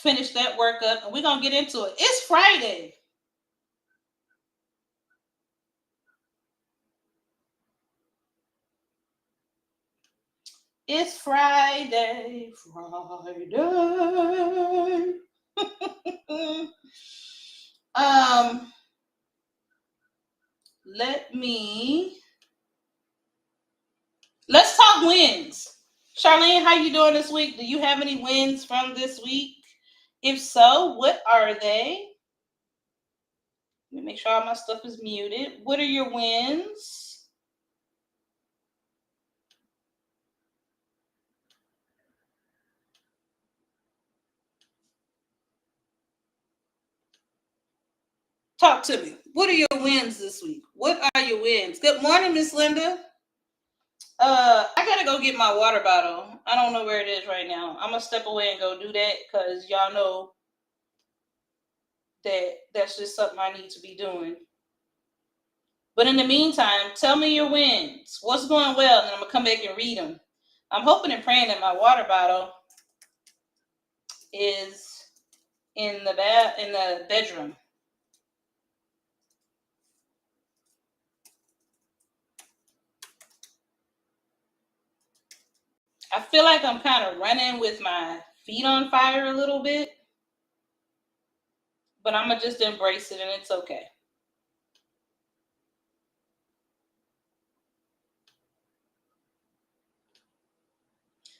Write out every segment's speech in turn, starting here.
finish that work up, and we're going to get into it. It's Friday. It's Friday. Let's talk wins. Charlene, how you doing this week? Do you have any wins from this week? If so, what are they? Let me make sure all my stuff is muted. What are your wins? Talk to me. What are your wins this week? What are your wins? Good morning, Miss Linda. I gotta go get my water bottle. I don't know where it is right now. I'm gonna step away and go do that because y'all know that's just something I need to be doing. But in the meantime, tell me your wins. What's going well? And I'm gonna come back and read them. I'm hoping and praying that my water bottle is in the bedroom. I feel like I'm kind of running with my feet on fire a little bit, but I'm gonna just embrace it and it's okay.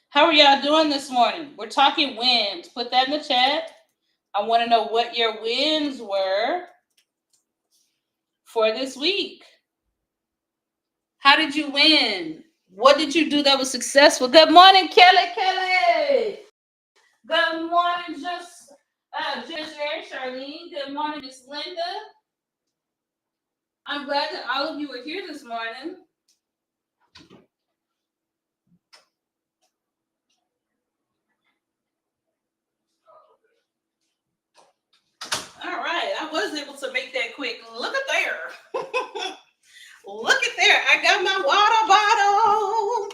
How are y'all doing this morning? We're talking wins. Put that in the chat. I want to know what your wins were for this week. How did you win? What did you do that was successful? Good morning, Kelly. Good morning, just Charlene. Good morning, Miss Linda. I'm glad that all of you are here this morning. All right, I was able to make that quick. Look at there. Look at there. I got my water bottle.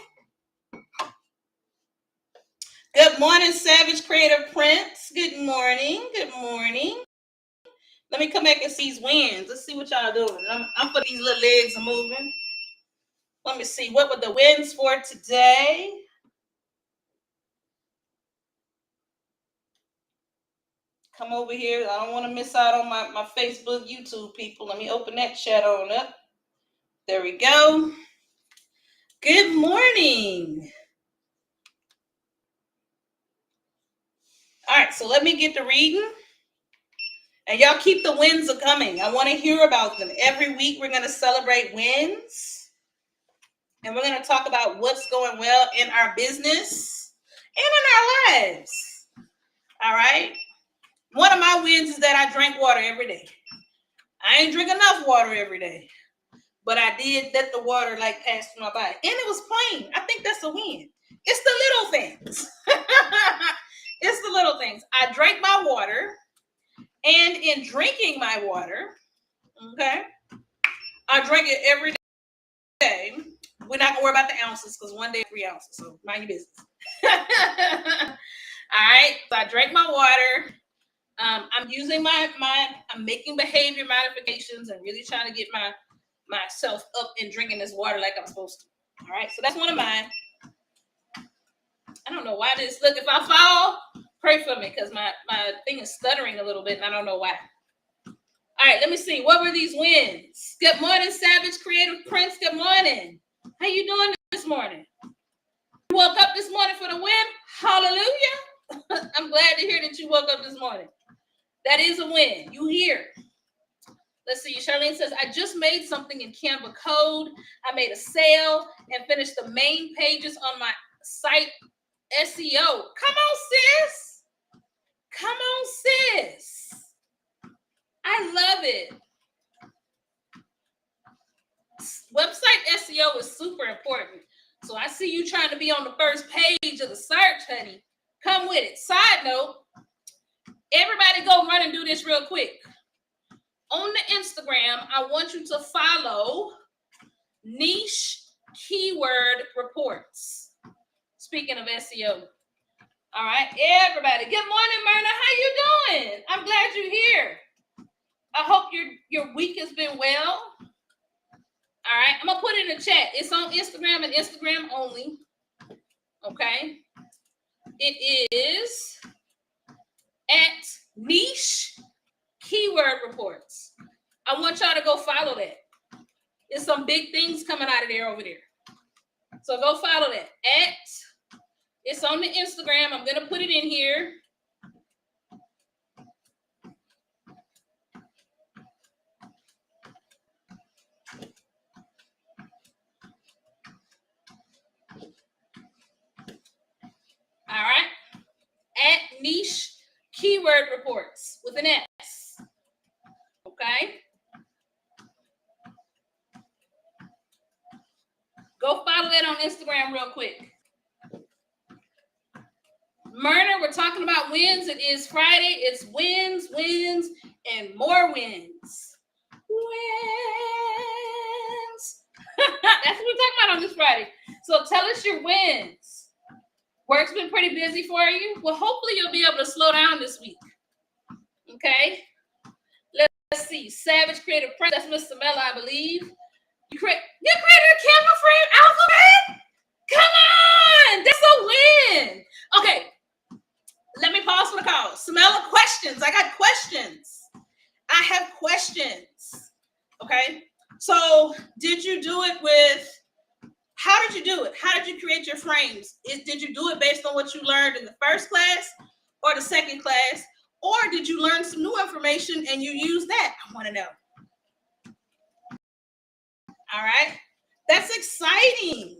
Good morning, Savage Creative Prince. Good morning. Good morning. Let me come back and see these wins. Let's see what y'all doing. I'm for these little legs are moving. Let me see. What were the wins for today? Come over here. I don't want to miss out on my Facebook, YouTube people. Let me open that chat on up. There we go. Good morning. All right, so let me get to reading. And y'all keep the wins coming. I want to hear about them. Every week we're going to celebrate wins. And we're going to talk about what's going well in our business and in our lives. All right. One of my wins is that I drink water every day. I ain't drink enough water every day. But I did let the water pass through my body. And it was plain. I think that's a win. It's the little things. It's the little things. I drank my water. And in drinking my water, okay, I drink it every day. We're not gonna worry about the ounces because one day 3 ounces. So mind your business. All right. So I drank my water. I'm using I'm making behavior modifications and really trying to get myself up and drinking this water like I'm supposed to. All right. So that's one of mine. I don't know why this. Look, if I fall, pray for me because my thing is stuttering a little bit and I don't know why. All right, let me see. What were these wins? Good morning, Savage Creative Prince. Good morning. How you doing this morning? You woke up this morning for the win? Hallelujah. I'm glad to hear that you woke up this morning. That is a win. You here. Let's see. Charlene says, I just made something in Canva Code. I made a sale and finished the main pages on my site SEO. Come on, sis. Come on, sis. I love it. Website SEO is super important. So I see you trying to be on the first page of the search, honey. Come with it. Side note, everybody go run and do this real quick. On the Instagram, I want you to follow Niche Keyword Reports. Speaking of SEO, All right, everybody. Good morning, Myrna. How you doing? I'm glad you're here. I hope your week has been well. All right, I'm gonna put it in the chat. It's on Instagram and Instagram only. Okay, it is at Niche Keyword Reports. I want y'all to go follow that. There's some big things coming out of there over there. So go follow that. It's on the Instagram. I'm gonna put it in here. All right. At Niche Keyword Reports with an S. Okay. Go follow that on Instagram real quick. Myrna, we're talking about wins. It is Friday. It's wins, and more wins. Wins. That's what we're talking about on this Friday. So tell us your wins. Work's been pretty busy for you. Well, hopefully you'll be able to slow down this week. Okay. Let's see. Savage Creative Press. That's Miss Samela, I believe. You created a camera frame alphabet? Come on. That's a win. Okay. Let me pause for the call. Samela, questions. I got questions. I have questions. Okay. So did you do it with, how did you do it? How did you create your frames? Did you do it based on what you learned in the first class or the second class? Or did you learn some new information and you use that? I want to know. All right. That's exciting.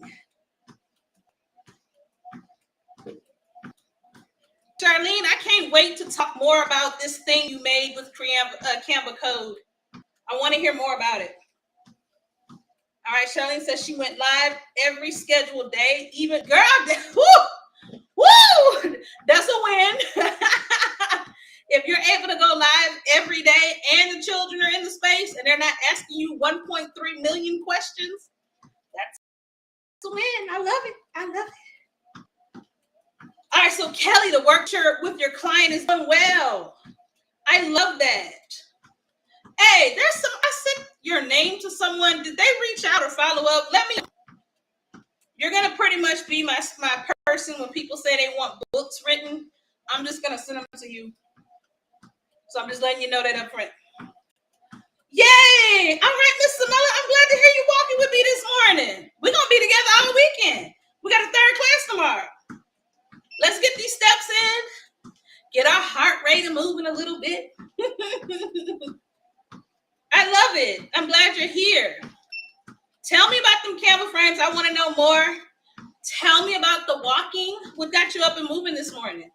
Charlene, I can't wait to talk more about this thing you made with Canva Code. I want to hear more about it. All right, Charlene says she went live every scheduled day. Even, girl, woo, that's a win. If you're able to go live every day and the children are in the space and they're not asking you 1.3 million questions, that's a win. I love it. I love it. All right, so Kelly, the work with your client is doing well. I love that. Hey, I sent your name to someone. Did they reach out or follow up? Let me know. You're going to pretty much be my person when people say they want books written. I'm just going to send them to you. So I'm just letting you know that up front. Yay! All right, Miss Samela, I'm glad to hear you walking with me this morning. We're going to be together all weekend. We got a third class tomorrow. Let's get these steps in. Get our heart rate moving a little bit. I love it. I'm glad you're here. Tell me about them Canva frames. I want to know more. Tell me about the walking. What got you up and moving this morning?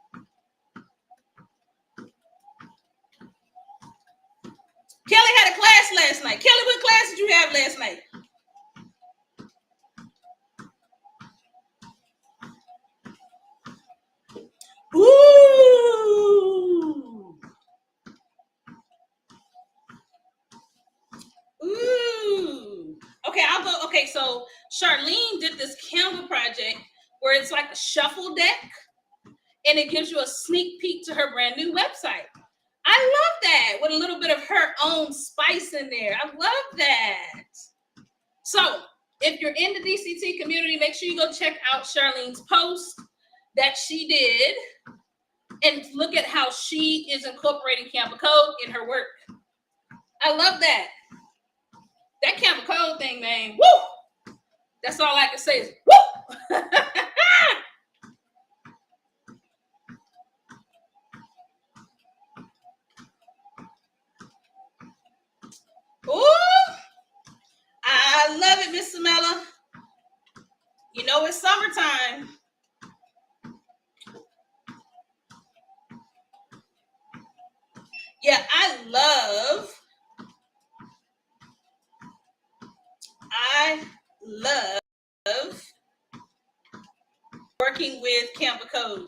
Kelly had a class last night. Kelly, what class did you have last night? Ooh. Ooh. Okay, I'll go. Okay, so Charlene did this Canva project where it's like a shuffle deck and it gives you a sneak peek to her brand new website. I love that with a little bit of her own spice in there. I love that. So if you're in the DCT community, make sure you go check out Charlene's post that she did and look at how she is incorporating Canva Code in her work. I love that. That Canva Code thing, man. Woo! That's all I can say is woo! Ooh! I love it, Miss Samela. You know it's summertime. Yeah, I love working with Canva Code.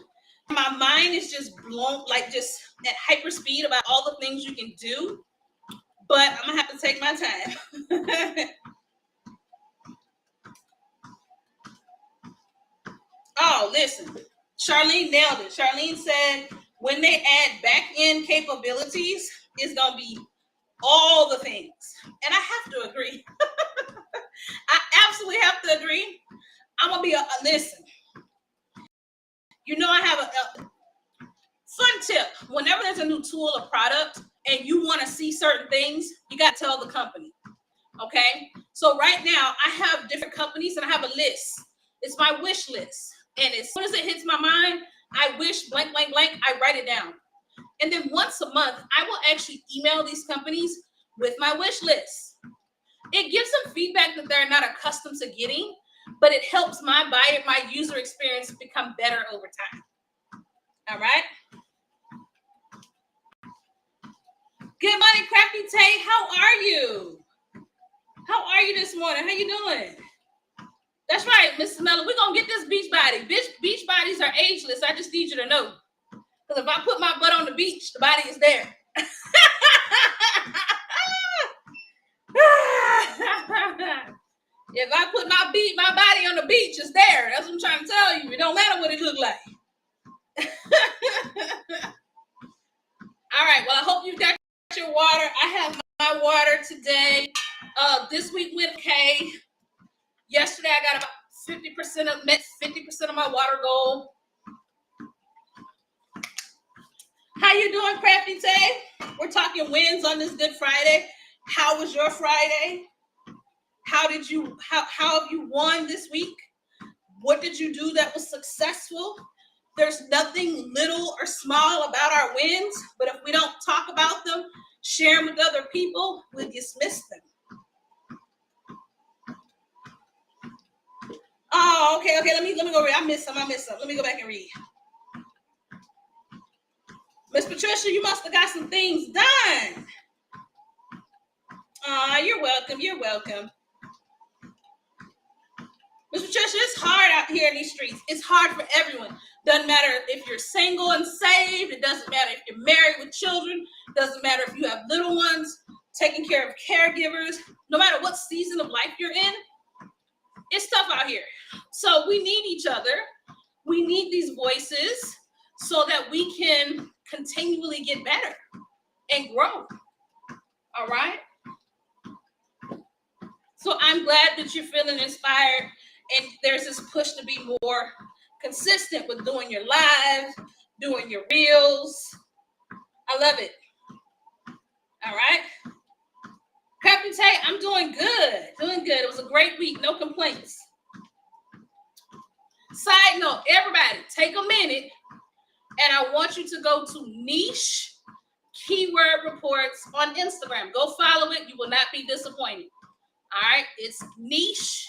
My mind is just blown, like just at hyper speed about all the things you can do, but I'm gonna have to take my time. Oh, listen, Charlene nailed it. Charlene said when they add back-end capabilities, it's going to be all the things. And I have to agree. I absolutely have to agree. I'm going to be listen. You know, I have a fun tip. Whenever there's a new tool or product and you want to see certain things, you got to tell the company. Okay? So right now, I have different companies and I have a list. It's my wish list. And as soon as it hits my mind, I wish blank, blank, blank, I write it down. And then once a month, I will actually email these companies with my wish list. It gives them feedback that they're not accustomed to getting, but it helps my buyer, my user experience become better over time. All right? Good morning, Crafty Tay. How are you? How are you this morning? How you doing? That's right, Mrs. Mellon. We're going to get this beach body. Beach bodies are ageless. I just need you to know. Because if I put my butt on the beach, the body is there. If I put my body on the beach, it's there. That's what I'm trying to tell you. It don't matter what it look like. All right. Well, I hope you've got your water. I have my water today. This week went okay. Yesterday, I got about met 50% of my water goal. How you doing, Crafty Tay? We're talking wins on this Good Friday. How was your Friday? How have you won this week? What did you do that was successful? There's nothing little or small about our wins, but if we don't talk about them, share them with other people, we dismiss them. Oh, okay. Let me go read. I missed some. Let me go back and read. Miss Patricia, you must have got some things done. You're welcome. Miss Patricia, it's hard out here in these streets. It's hard for everyone. Doesn't matter if you're single and saved. It doesn't matter if you're married with children. It doesn't matter if you have little ones, taking care of caregivers. No matter what season of life you're in, it's tough out here. So we need each other. We need these voices so that we can continually get better and grow. All right? So I'm glad that you're feeling inspired and there's this push to be more consistent with doing your lives, doing your reels. I love it. All right? Captain Tay, I'm doing good. It was a great week. No complaints. Side note, everybody, take a minute and I want you to go to Niche Keyword Reports on Instagram. Go follow it. You will not be disappointed. All right? It's Niche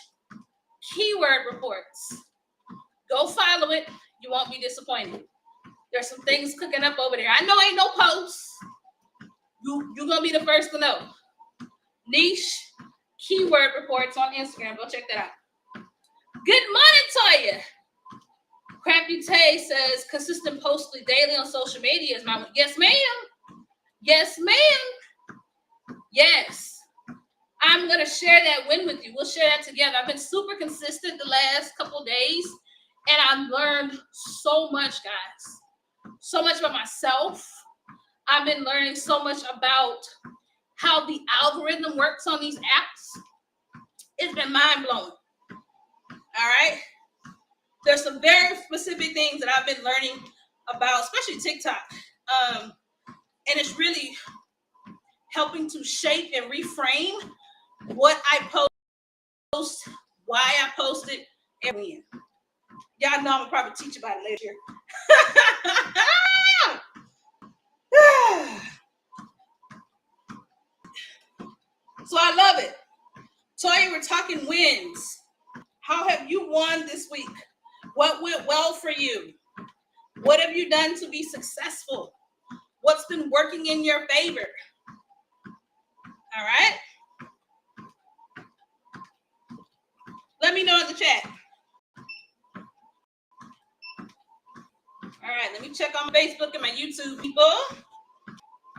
Keyword Reports. Go follow it. You won't be disappointed. There's some things cooking up over there. I know ain't no posts. You're going to be the first to know. Niche Keyword Reports on Instagram. Go check that out. Good morning, Toya. Crappy Tay says consistent posting daily on social media is my. Yes, ma'am. Yes, ma'am. Yes. I'm going to share that win with you. We'll share that together. I've been super consistent the last couple days, and I've learned so much, guys. So much about myself. I've been learning so much about how the algorithm works on these apps. It's been mind-blowing. All right? There's some very specific things that I've been learning about, especially TikTok. And it's really helping to shape and reframe what I post, why I post it, and when. Y'all know I'm gonna probably teach about it later. So I love it. Toya, we're talking wins. How have you won this week? What went well for you? What have you done to be successful? What's been working in your favor? All right? Let me know in the chat. All right, let me check on Facebook and my YouTube people.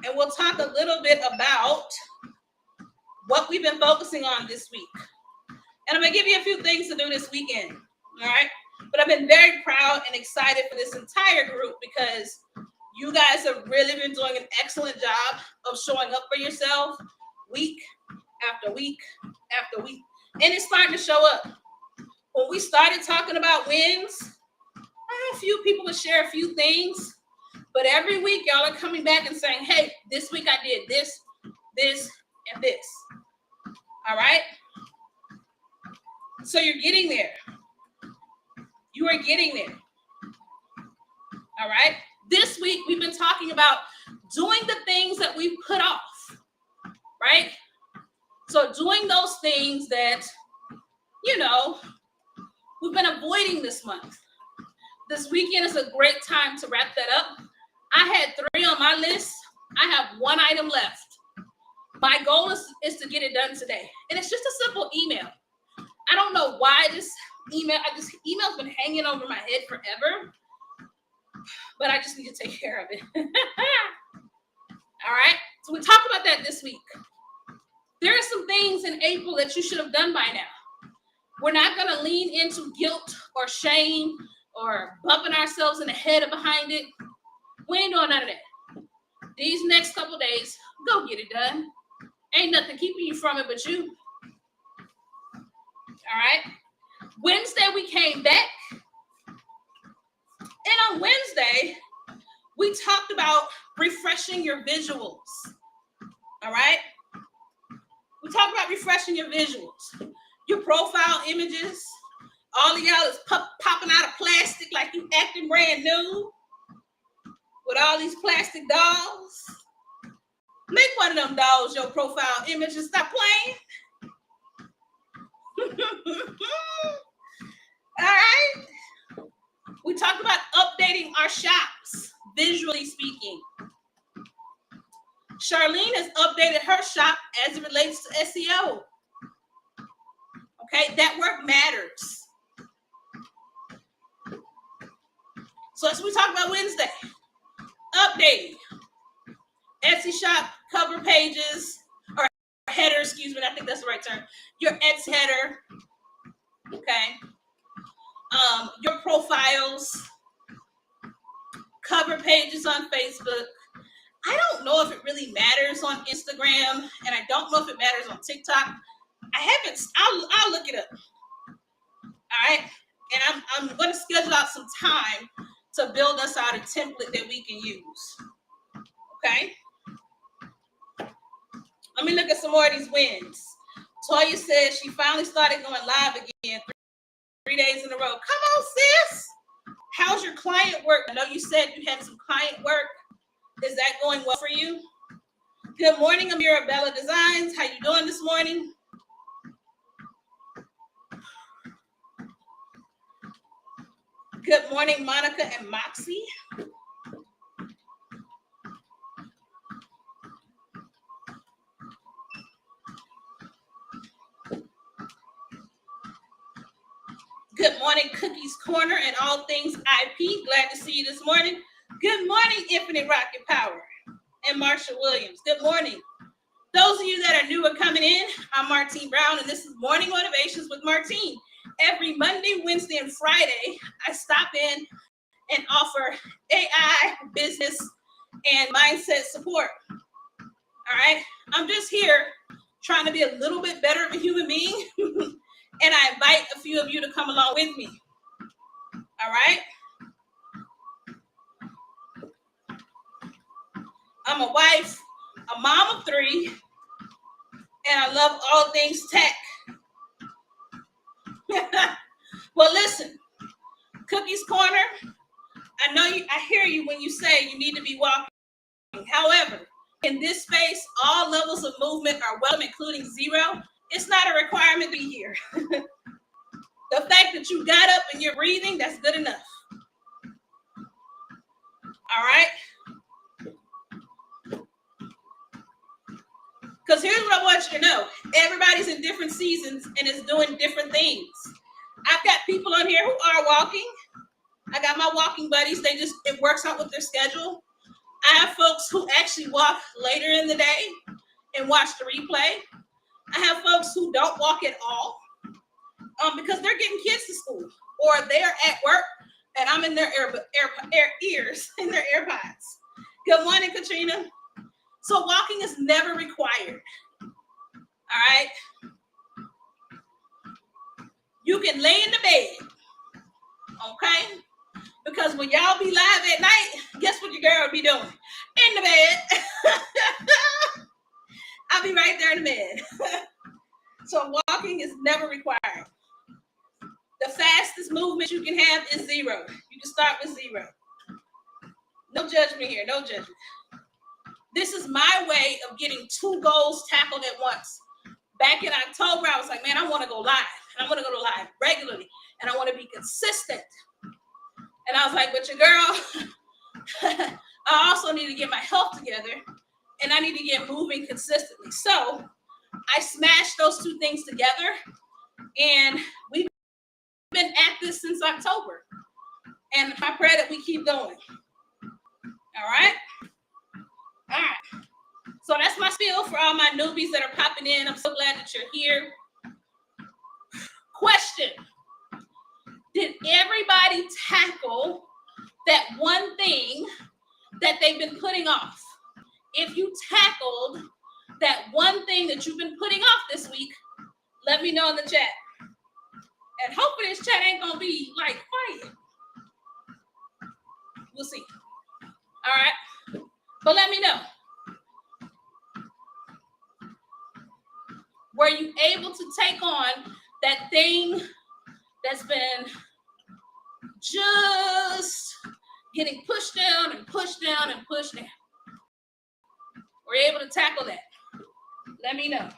And we'll talk a little bit about what we've been focusing on this week. And I'm going to give you a few things to do this weekend. All right? But I've been very proud and excited for this entire group because you guys have really been doing an excellent job of showing up for yourself week after week after week. And it's starting to show up. When we started talking about wins, a few people would share a few things, but every week y'all are coming back and saying, hey, this week I did this, this, and this. All right? So you're getting there. You are getting there. All right? This week we've been talking about doing the things that we put off, right? So doing those things that, we've been avoiding this month. This weekend is a great time to wrap that up. I had 3 on my list. I have 1 item left. My goal is to get it done today. And it's just a simple email. I don't know why this email's been hanging over my head forever, but I just need to take care of it. All right. So we talked about that this week. There are some things in April that you should have done by now. We're not going to lean into guilt or shame or bumping ourselves in the head or behind it. We ain't doing none of that. These next couple days, go get it done. Ain't nothing keeping you from it but you. All right. Wednesday, we came back. And on Wednesday, we talked about refreshing your visuals. All right. We talked about refreshing your visuals. Your profile images. All of y'all is popping out of plastic like you acting brand new. With all these plastic dolls. Make one of them dolls your profile image and stop playing. All right. We talked about updating our shops, visually speaking. Charlene has updated her shop as it relates to SEO. Okay, that work matters. So that's what we talked about Wednesday. Updating. Etsy shop cover pages, or header, excuse me, I think that's the right term. Your Etsy header, okay. Your profiles, cover pages on Facebook. I don't know if it really matters on Instagram, and I don't know if it matters on TikTok. I'll look it up. All right, and I'm going to schedule out some time to build us out a template that we can use. Okay. Let me look at some more of these wins. Toya says she finally started going live again 3 days in a row. Come on, sis. How's your client work? I know you said you had some client work. Is that going well for you? Good morning, Amira Bella Designs. How you doing this morning? Good morning, Monica and Moxie. Good morning, Cookies Corner and all things IP. Glad to see you this morning. Good morning, Infinite Rocket Power and Marsha Williams. Good morning. Those of you that are new and coming in, I'm Martine Brown, and this is Morning Motivations with Martine. Every Monday, Wednesday, and Friday, I stop in and offer AI, business, and mindset support. All right? I'm just here trying to be a little bit better of a human being. And I invite a few of you to come along with me. All right? I'm a wife, a mom of 3, and I love all things tech. Well, listen, Cookies Corner, I hear you when you say you need to be walking. However, in this space, all levels of movement are welcome, including 0. It's not a requirement to be here. The fact that you got up and you're breathing, that's good enough. All right? Because here's what I want you to know. Everybody's in different seasons and is doing different things. I've got people on here who are walking. I got my walking buddies. It works out with their schedule. I have folks who actually walk later in the day and watch the replay. I have folks who don't walk at all because they're getting kids to school. or they're at work and I'm in their ears, in their AirPods. Good morning, Katrina. So walking is never required. All right. You can lay in the bed. Okay. Because when y'all be live at night, guess what your girl will be doing? In the bed. I'll be right there in the bed. So walking is never required. The fastest movement you can have is 0. You can start with 0. No judgment here, no judgment. This is my way of getting 2 goals tackled at once. Back in October, I was like, man, I want to go live. And I want to go to live regularly. And I want to be consistent. And I was like, but your girl, I also need to get my health together. And I need to get moving consistently. So I smashed those 2 things together. And we've been at this since October. And I pray that we keep going. All right? All right. So that's my spiel for all my newbies that are popping in. I'm so glad that you're here. Question. Did everybody tackle that one thing that they've been putting off? If you tackled that one thing that you've been putting off this week, let me know in the chat. And hopefully this chat ain't going to be like quiet. We'll see. All right. But let me know. Were you able to take on that thing that's been just getting pushed down and pushed down and pushed down? Were you able to tackle that? Let me know.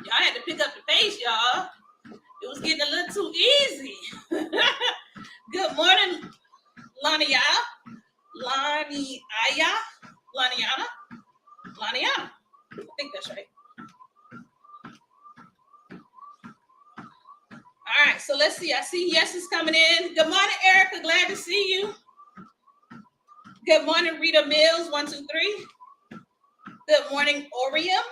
Y'all had to pick up the pace, y'all. It was getting a little too easy. Good morning, Lania. Laniana. I think that's right. All right, so let's see. I see yeses coming in. Good morning, Erica. Glad to see you. Good morning, Rita Mills. 1, 2, 3. Good morning, Orium.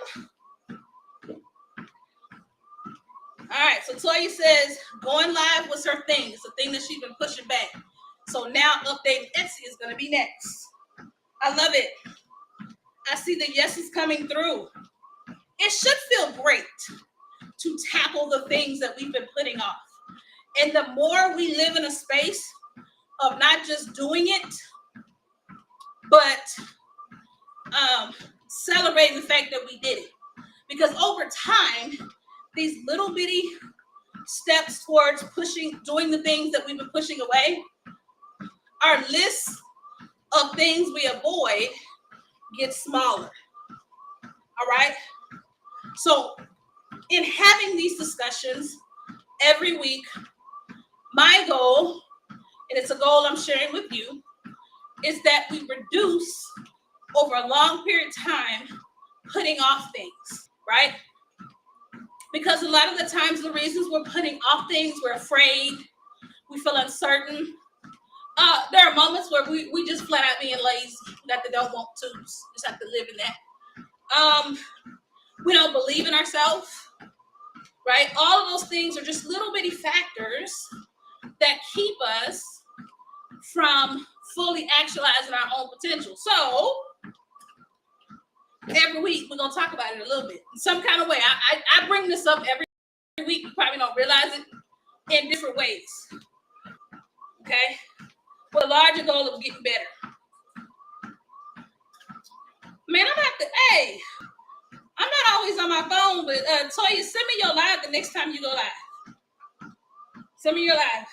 All right, so Toya says going live was her thing. It's a thing that she's been pushing back. So now updating Etsy is going to be next. I love it. I see the yeses coming through. It should feel great to tackle the things that we've been putting off. And the more we live in a space of not just doing it, but celebrating the fact that we did it. Because over time, these little bitty steps towards doing the things that we've been pushing away, our list of things we avoid gets smaller. All right? So in having these discussions every week, my goal, and it's a goal I'm sharing with you, is that we reduce over a long period of time putting off things, right? Because a lot of the times the reasons we're putting off things, we're afraid, we feel uncertain. There are moments where we just flat out being lazy, that they don't want to, just have to live in that. We don't believe in ourselves, right? All of those things are just little bitty factors that keep us from fully actualizing our own potential. So every week we're going to talk about it a little bit in some kind of way. I bring this up every week. You probably don't realize it, in different ways. Okay? With a larger goal of getting better. Man, I'm not always on my phone, but Toya, send me your live the next time you go live. Send me your live.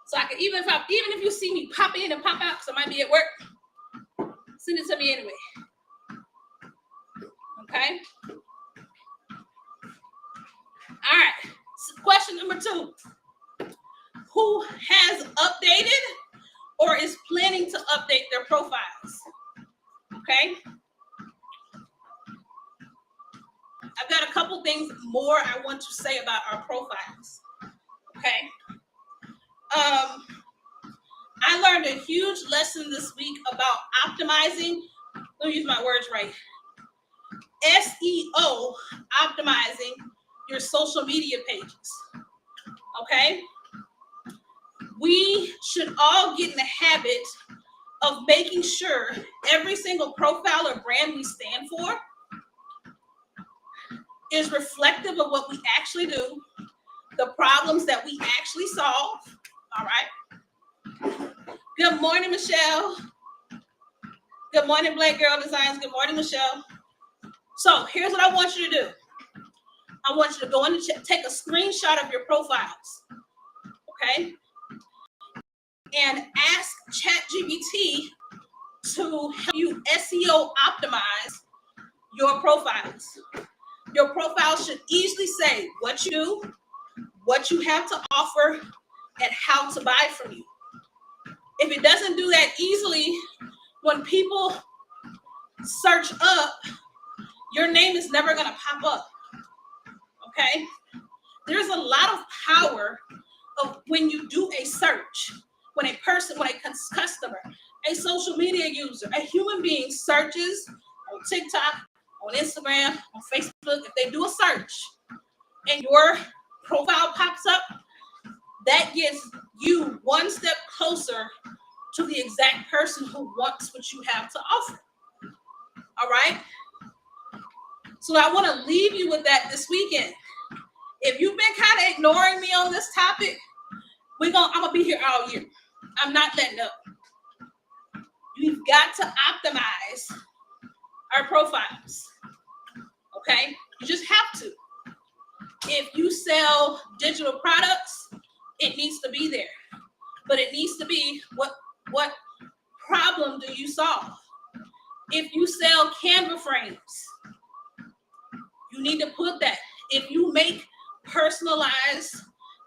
So I can, even if you see me pop in and pop out, because I might be at work, send it to me anyway. Okay? All right. So question number 2. Who has updated or is planning to update their profiles? Okay? I've got a couple things more I want to say about our profiles. Okay? I learned a huge lesson this week about optimizing, let me use my words right, SEO, optimizing your social media pages. Okay? We should all get in the habit of making sure every single profile or brand we stand for is reflective of what we actually do, the problems that we actually solve. All right. Good morning, Michelle. Good morning, Black Girl Designs. Good morning, Michelle. So here's what I want you to do. I want you to go in and take a screenshot of your profiles. Okay. And ask ChatGPT to help you SEO optimize your profiles. Your profile should easily say what you do, what you have to offer, and how to buy from you. If it doesn't do that easily, when people search up, your name is never going to pop up. Okay? There's a lot of power of when you do a search, when a person, when a customer, a social media user, a human being searches on TikTok, on Instagram, on Facebook, if they do a search and your profile pops up, that gets you one step closer to the exact person who wants what you have to offer. All right? So I want to leave you with that this weekend. If you've been kind of ignoring me on this topic, I'm going to be here all year. I'm not letting up. We've got to optimize our profiles. Okay? You just have to. If you sell digital products, it needs to be there. But it needs to be what problem do you solve? If you sell Canva frames, you need to put that. If you make personalized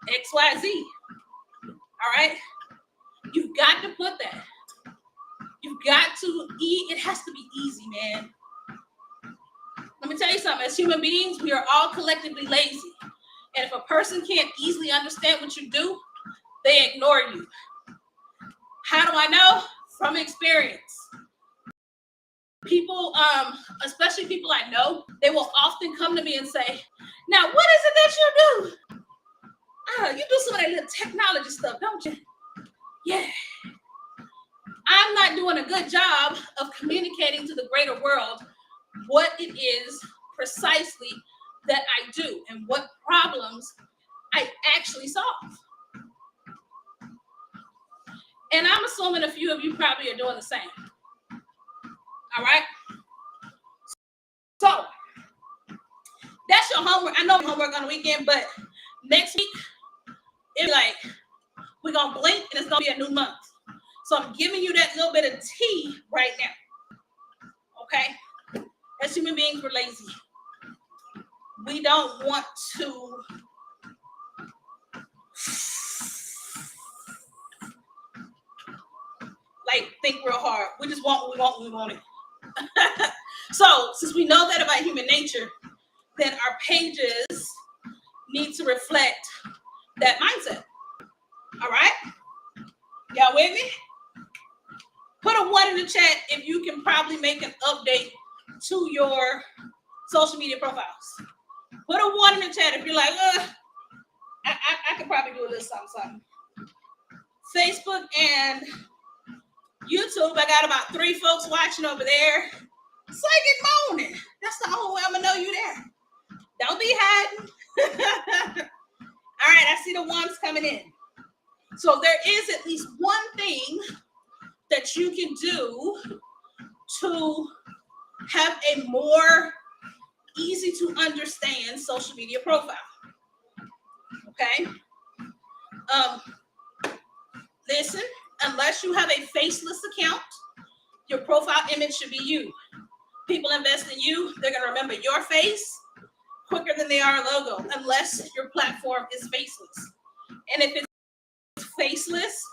XYZ, all right? You've got to put that. You've got to it has to be easy, man. Let me tell you something. As human beings, we are all collectively lazy. And if a person can't easily understand what you do, they ignore you. How do I know? From experience. People, especially people I know, they will often come to me and say, now, what is it that you do? You do some of that little technology stuff, don't you? Yeah. I'm not doing a good job of communicating to the greater world what it is precisely that I do and what problems I actually solve. And I'm assuming a few of you probably are doing the same. All right? So, that's your homework. I know homework on the weekend, but next week, it's like, we're going to blink and it's going to be a new month. So I'm giving you that little bit of tea right now. Okay? As human beings, we're lazy. We don't want to think real hard. We just want what we want when we want it. So since we know that about human nature, then our pages need to reflect that mindset. All right? Y'all with me? Put a 1 in the chat if you can probably make an update to your social media profiles. Put a 1 in the chat if you're like, I could probably do a little something. Facebook and YouTube, I got about 3 folks watching over there. It's like it moaning. That's the only way I'm gonna know you there. Don't be hiding. All right, I see the ones coming in. So there is at least one thing that you can do to have a more easy to understand social media profile. Okay? Listen, unless you have a faceless account, your profile image should be you. People invest in you, they're going to remember your face quicker than they are a logo, unless your platform is faceless. And if it's faceless,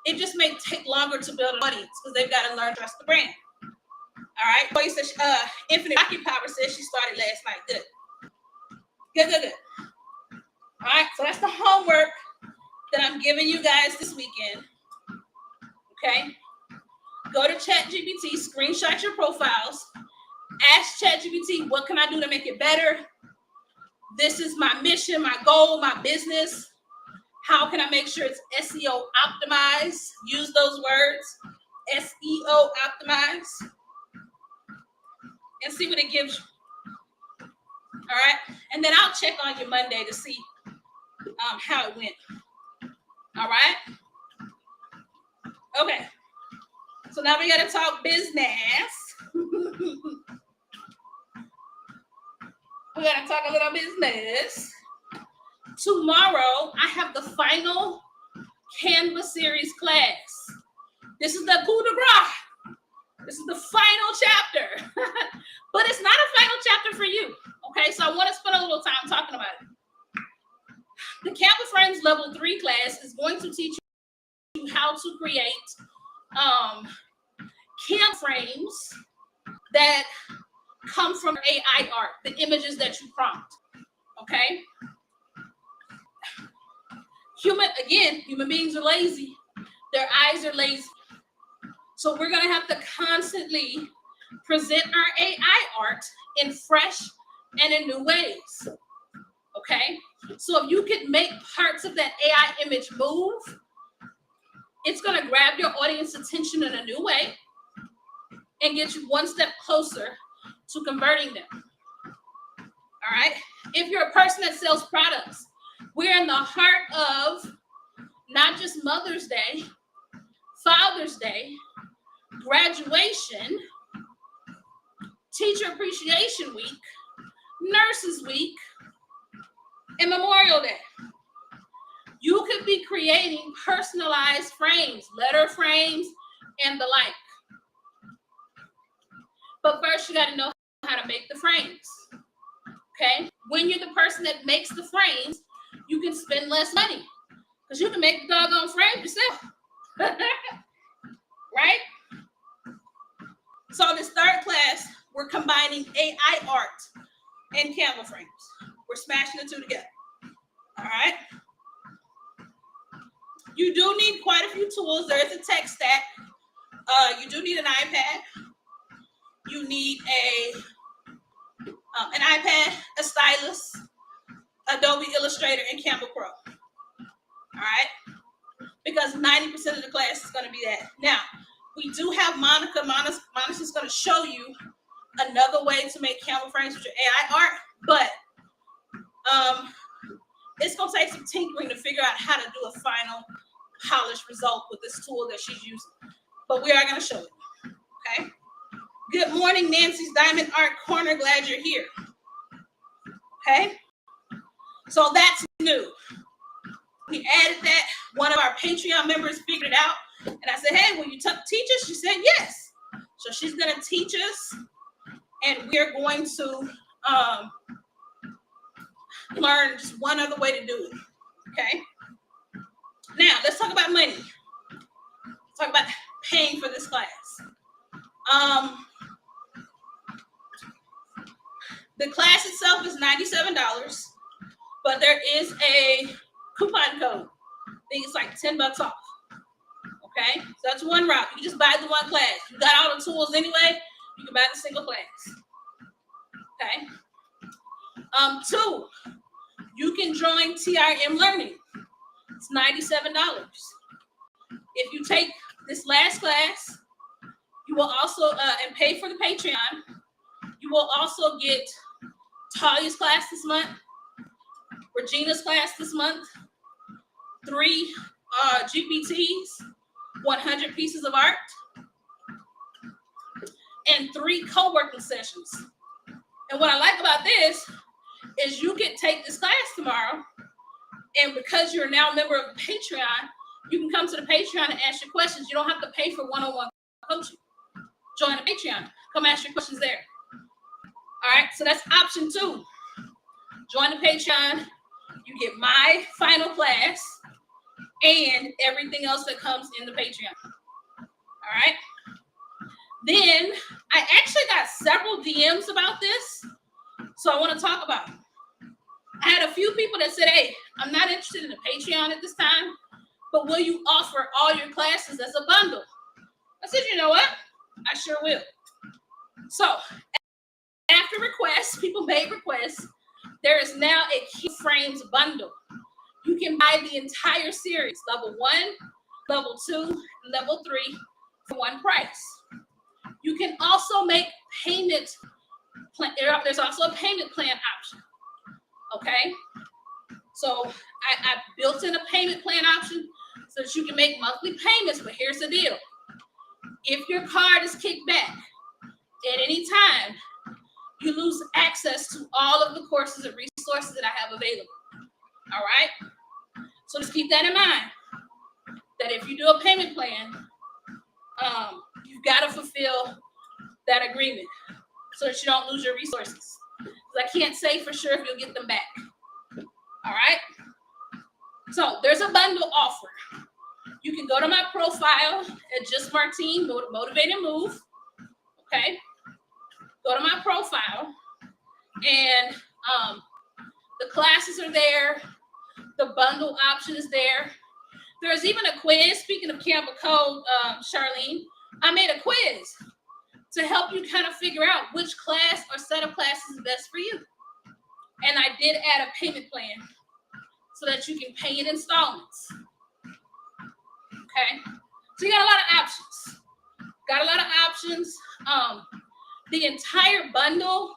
it just may take longer to build an audience because they've got to learn to trust the brand. All right. Infinite Rocket Power says she started last night. Good. All right. So that's the homework that I'm giving you guys this weekend. Okay? Go to ChatGPT, screenshot your profiles, ask ChatGPT, what can I do to make it better? This is my mission, my goal, my business. How can I make sure it's SEO optimized? Use those words, SEO optimized, and see what it gives you. All right? And then I'll check on you Monday to see how it went. All right? Okay. So now we got to talk business. We got to talk a little business. Tomorrow, I have the final Canva series class. This is the coup de grace. This is the final chapter. But it's not a final chapter for you. Okay, so I want to spend a little time talking about it. The Canva Frames Level 3 class is going to teach you how to create Canva frames that come from AI art, the images that you prompt. Okay? Human beings are lazy. Their eyes are lazy. So we're going to have to constantly present our AI art in fresh and in new ways. Okay? So if you can make parts of that AI image move, it's going to grab your audience attention in a new way and get you one step closer to converting them. All right? If you're a person that sells products, we're in the heart of not just Mother's Day, Father's Day, graduation, Teacher Appreciation Week, Nurses Week, and Memorial Day. You could be creating personalized frames, letter frames, and the like. But first, you got to know how to make the frames. Okay? When you're the person that makes the frames, you can spend less money because you can make the doggone frame yourself. Right? So this third class, we're combining AI art and Canva frames. We're smashing the two together. All right? You do need quite a few tools. There is a tech stack. You do need an iPad. You need an iPad, a stylus, Adobe Illustrator, and Canva Pro. All right? Because 90% of the class is going to be that. Now, we do have Monica. Monica's going to show you another way to make Canva frames with your AI art, but it's going to take some tinkering to figure out how to do a final polished result with this tool that she's using. But we are going to show it. Okay? Good morning, Nancy's Diamond Art Corner. Glad you're here. Okay? So that's new. We added that. One of our Patreon members figured it out. And I said, hey, will you teach us? She said, yes. So she's going to teach us. And we're going to learn just one other way to do it. Okay? Now, let's talk about money. Let's talk about paying for this class. The class itself is $97, but there is a coupon code. I think it's like $10 off. Okay, so that's one route. You can just buy the one class. You got all the tools anyway. You can buy the single class. Okay. 2, you can join TRM Learning. It's $97. If you take this last class, you will also and pay for the Patreon. You will also get Talia's class this month, Regina's class this month, 3 GPTs, 100 pieces of art, and 3 co-working sessions. And what I like about this is you can take this class tomorrow, and because you're now a member of the Patreon, you can come to the Patreon and ask your questions. You don't have to pay for one-on-one coaching. Join the Patreon. Come ask your questions there. All right, so that's option 2. Join the Patreon. You get my final class and everything else that comes in the Patreon. All right. Then I actually got several DMs about this, so I want to talk about it. I had a few people that said, hey, I'm not interested in the Patreon at this time, but will you offer all your classes as a bundle? I said, you know what? I sure will. So after requests, people made requests, there is now a Key Frames bundle. You can buy the entire series, level 1, level 2, level 3 for one price. You can also make payment plan. There's also a payment plan option. Okay, so I built in a payment plan option so that you can make monthly payments. But here's the deal: if your card is kicked back at any time, you lose access to all of the courses and resources that I have available. All right, so just keep that in mind. That if you do a payment plan, you've got to fulfill that agreement so that you don't lose your resources. Because I can't say for sure if you'll get them back. All right? So there's a bundle offer. You can go to my profile at Just Martine, Motivate and Move. Okay? Go to my profile, and the classes are there. The bundle option is there. There's even a quiz. Speaking of Canva Code, Charlene, I made a quiz to help you kind of figure out which class or set of classes is best for you. And I did add a payment plan so that you can pay in installments. Okay? So you got a lot of options. Got a lot of options. The entire bundle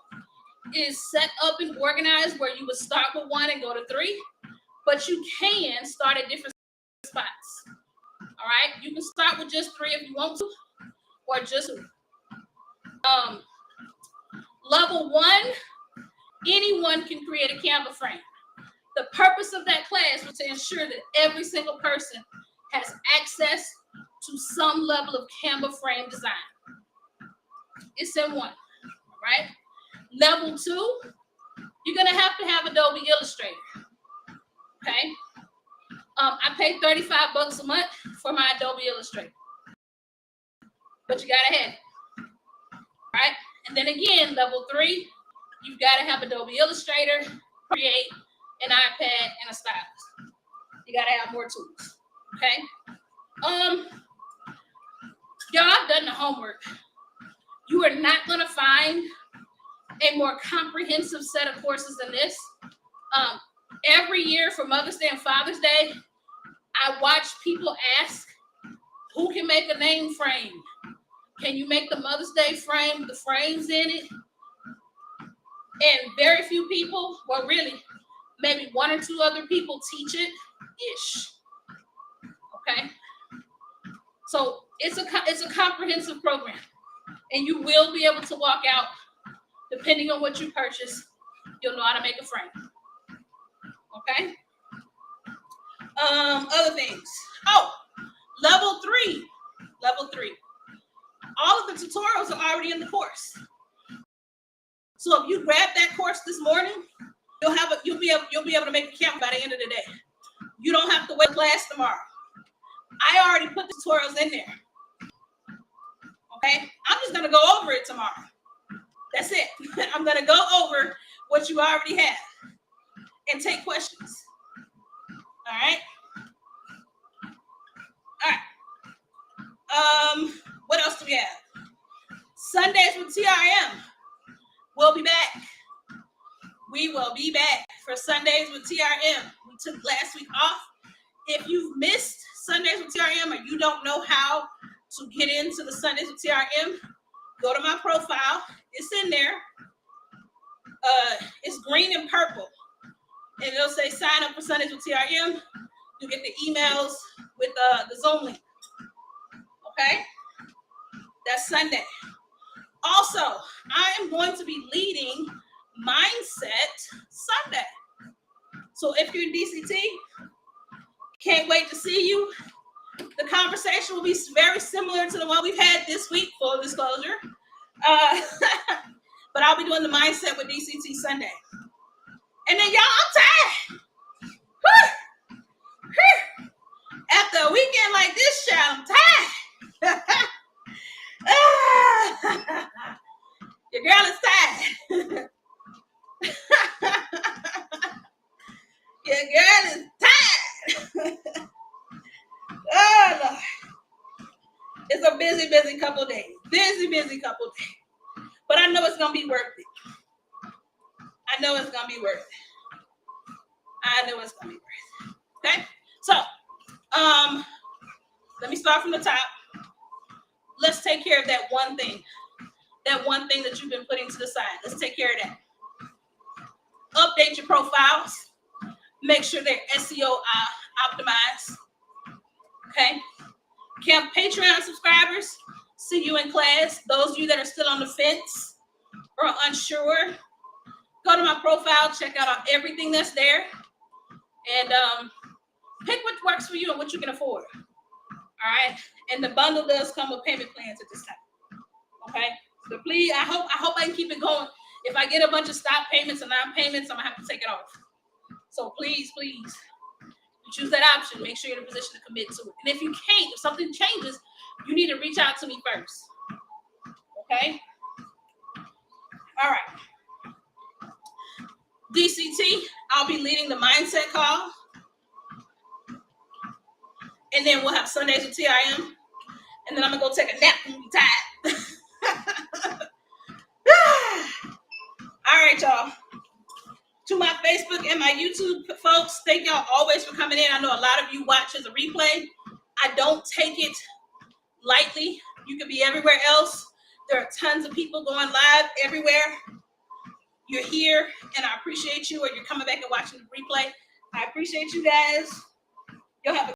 is set up and organized where you would start with 1 and go to 3, but you can start at different spots. All right? You can start with just 3 if you want to, or just 2. Level 1, anyone can create a Canva frame. The purpose of that class was to ensure that every single person has access to some level of Canva frame design. It's in 1, right? Level 2, you're gonna have to have Adobe Illustrator, okay? I pay $35 a month for my Adobe Illustrator, but you gotta have it, right? And then again, level 3, you've got to have Adobe Illustrator, create an iPad, and a stylus. You got to have more tools, okay? Y'all, I've done the homework. You are not going to find a more comprehensive set of courses than this. Every year for Mother's Day and Father's Day, I watch people ask, who can make a name frame? Can you make the Mother's Day frame, the frames in it? And very few people, well, really, maybe 1 or 2 other people teach it-ish. Okay? So it's a comprehensive program. And you will be able to walk out, depending on what you purchase, you'll know how to make a frame. Okay? Other things. Oh, level 3. Level 3. All of the tutorials are already in the course. So if you grab that course this morning, you'll be able to make a Canva by the end of the day. You don't have to wait class tomorrow. I already put the tutorials in there. Okay? I'm just gonna go over it tomorrow. That's it. I'm gonna go over what you already have and take questions. All right? All right. What else do we have? Sundays with TRM. We'll be back. We will be back for Sundays with TRM. We took last week off. If you've missed Sundays with TRM or you don't know how to get into the Sundays with TRM, go to my profile. It's in there. It's green and purple. And it'll say sign up for Sundays with TRM. You get the emails with the Zoom link. Okay? That's Sunday. Also, I am going to be leading Mindset Sunday. So if you're in DCT, can't wait to see you. The conversation will be very similar to the one we've had this week, full disclosure. But I'll be doing the Mindset with DCT Sunday. And then, y'all, I'm tired. After a weekend like this, child, I'm tired. Your girl is tired. Your girl is tired. Oh, Lord. It's a big busy couple days. Busy couple days. But I know it's going to be worth it. I know it's going to be worth it. Okay? So, let me start from the top. Let's take care of that one thing. That one thing that you've been putting to the side. Let's take care of that. Update your profiles. Make sure they're SEO optimized. Okay? Camp Patreon subscribers, see you in class. Those of you that are still on the fence or unsure, go to my profile, check out everything that's there, and pick what works for you and what you can afford. All right? And the bundle does come with payment plans at this time. Okay? So please, I hope I can keep it going. If I get a bunch of stop payments and non-payments, I'm gonna have to take it off. So please, choose that option. Make sure you're in a position to commit to it. And if you can't, if something changes, you need to reach out to me first. Okay? All right. DCT, I'll be leading the mindset call. And then we'll have Sundays with TIM. And then I'm going to go take a nap and be tired. All right, y'all. To my Facebook and my YouTube folks, thank y'all always for coming in. I know a lot of you watch as a replay. I don't take it lightly. You could be everywhere else. There are tons of people going live everywhere. You're here, and I appreciate you, or you're coming back and watching the replay. I appreciate you guys. You'll have a